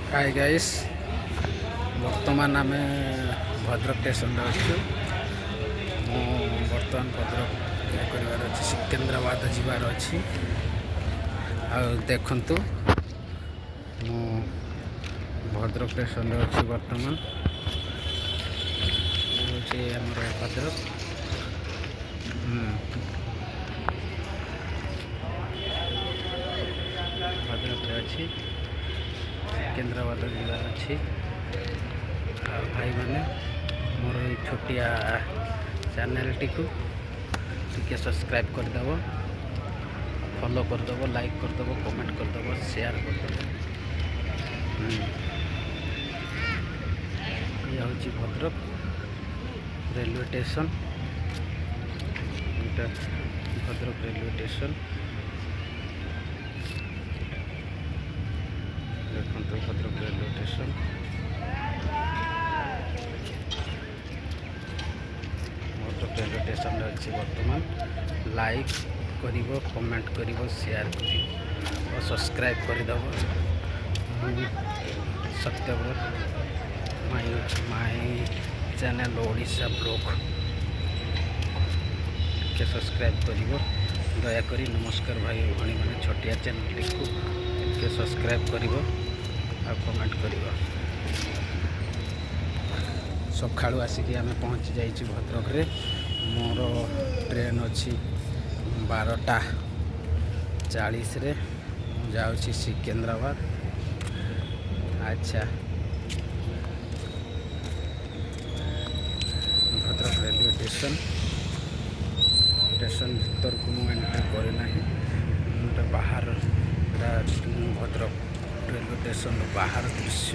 Hi guys बर्तमान आम Bhadrak station अच्छु बर्तमान भद्रक कर सिकंदराबाद जीवार अच्छी देखु मु भद्रक स्टेशन अच्छी बर्तमान हूँ भद्रक भद्रक अच्छी सिकंदराबाद जीवार अच्छी भाई मैंने मोर छोटिया चैनल टी को सब्सक्राइब करदेव फॉलो करदेव लाइक करदेव कमेंट करदेव शेयर करदेव। ये हूँ Bhadrak railway station Bhadrak railway station देखो Bhadrak railway station Bhadrak railway station अच्छी बर्तमान लाइक करिवो कमेंट करिवो शेयर करिवो और सब्सक्राइब करदेव। Satyabrata my channel Odisha blog के सब्सक्राइब करिवो दयाकरी। नमस्कार भाई भणी मैंने छोटिया चैनल को सब्सक्राइब करिवो आ कमेंट करिवो। सकाळु आसिकी आमे पहुँची जाइछि भद्रक रे। मोर ट्रेन अच्छी 12:40 रे जाऊँगी सिकंदराबाद। अच्छा भद्रक रेलवे स्टेशन भीतर को मुझे एंट्री करना गोटे बाहर भद्रक रेलवे स्टेशन बाहर दृश्य।